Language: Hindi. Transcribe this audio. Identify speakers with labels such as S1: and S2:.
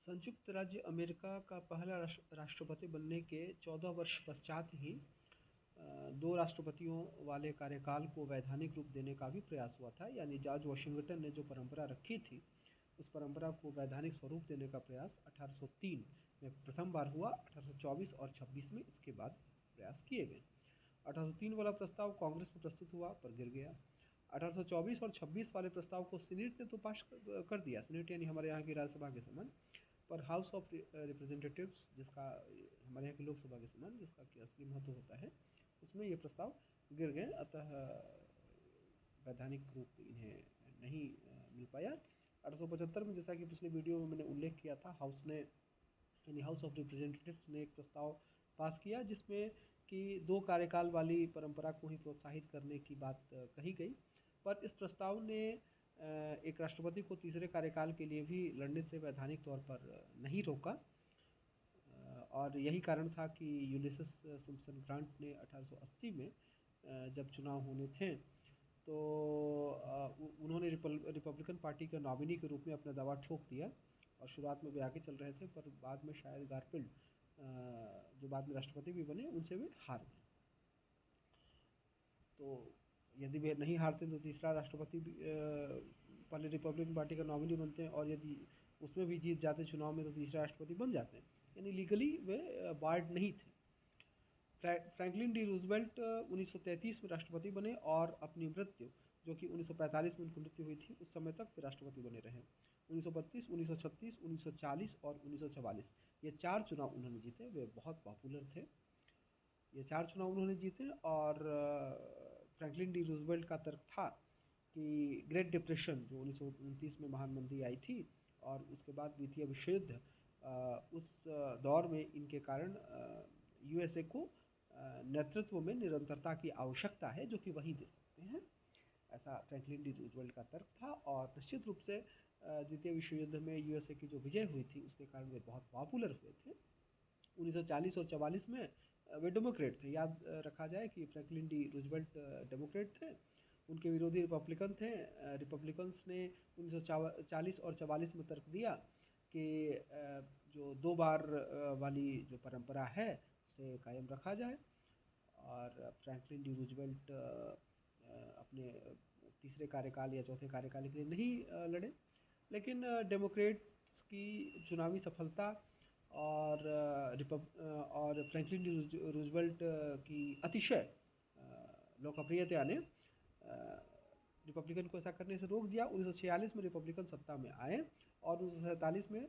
S1: संयुक्त राज्य अमेरिका का पहला राष्ट्रपति बनने के 14 वर्ष पश्चात ही दो राष्ट्रपतियों वाले कार्यकाल को वैधानिक रूप देने का भी प्रयास हुआ था। यानी जॉर्ज वॉशिंगटन ने जो परंपरा रखी थी, उस परंपरा को वैधानिक स्वरूप देने का प्रयास 1803 में प्रथम बार हुआ। 1824 और 26 में इसके बाद प्रयास किए गए। 1803 वाला प्रस्ताव कांग्रेस में प्रस्तुत हुआ पर गिर गया। 1824 और 26 वाले प्रस्ताव को सीनेट ने तो पास कर दिया। सीनेट यानी हमारे यहाँ की राज्यसभा के समान, पर हाउस ऑफ रिप्रेजेंटेटिव्स, जिसका हमारे यहाँ की लोकसभा के समान, जिसका कि असली महत्व होता है, उसमें ये प्रस्ताव गिर गए। अतः वैधानिक रूप इन्हें नहीं मिल पाया। 1875 में, जैसा कि पिछले वीडियो में मैंने उल्लेख किया था, हाउस ऑफ रिप्रेजेंटेटिव्स ने एक प्रस्ताव पास किया जिसमें कि 2 कार्यकाल वाली परंपरा को ही प्रोत्साहित करने की बात कही गई। पर इस प्रस्ताव ने एक राष्ट्रपति को तीसरे कार्यकाल के लिए भी लड़ने से वैधानिक तौर पर नहीं रोका। और यही कारण था कि यूलियस सिम्पसन ग्रांट ने 1880 में जब चुनाव होने थे तो उन्होंने रिपब्लिकन पार्टी के नॉमिनी के रूप में अपना दावा ठोक दिया। और शुरुआत में वे आगे चल रहे थे, पर बाद में शायद गारफील्ड, जो बाद में राष्ट्रपति भी बने, उनसे वे हार गए। तो यदि वे नहीं हारते तो तीसरा राष्ट्रपति भी, पहले रिपब्लिकन पार्टी का नॉमिनी बनते हैं, और यदि उसमें भी जीत जाते चुनाव में तो तीसरा राष्ट्रपति बन जाते हैं। यानी लीगली वे बार्ड नहीं थे। फ्रैंकलिन डी रूजवेल्ट 1933 में राष्ट्रपति बने और अपनी मृत्यु, जो कि 1945 में उनकी मृत्यु हुई थी, उस समय तक वे राष्ट्रपति बने रहे। 1932, 1936, 1940 और 1944 ये 4 चुनाव उन्होंने जीते। वे बहुत पॉपुलर थे। ये 4 चुनाव उन्होंने जीते। और फ्रैंकलिन डी रूजवेल्ट का तर्क था कि ग्रेट डिप्रेशन, जो 1929 में महान मंदी आई थी, और उसके बाद द्वितीय विश्व युद्ध, उस दौर में इनके कारण यूएसए को नेतृत्व में निरंतरता की आवश्यकता है, जो कि वही दे सकते हैं। ऐसा फ्रैंकलिन डी रूजवेल्ट का तर्क था। और निश्चित रूप से द्वितीय विश्व युद्ध में यूएसए की जो विजय हुई थी, उसके कारण वे बहुत पॉपुलर हुए थे। 1940 और 44 में वे डेमोक्रेट थे। याद रखा जाए कि फ्रैंकलिन डी रूजवेल्ट डेमोक्रेट थे, उनके विरोधी रिपब्लिकन थे। रिपब्लिकन्स ने 1940 और 44 में तर्क दिया कि जो 2 बार वाली जो परंपरा है उसे कायम रखा जाए। और फ्रैंकलिन डी रूजवेल्ट अपने तीसरे कार्यकाल या चौथे कार्यकाल के लिए नहीं लड़े। लेकिन डेमोक्रेट्स की चुनावी सफलता और फ्रैंकलिन डी रूजवेल्ट की अतिशय लोकप्रियता ने रिपब्लिकन को ऐसा करने से रोक दिया। 1946 में रिपब्लिकन सत्ता में आए और 1947 में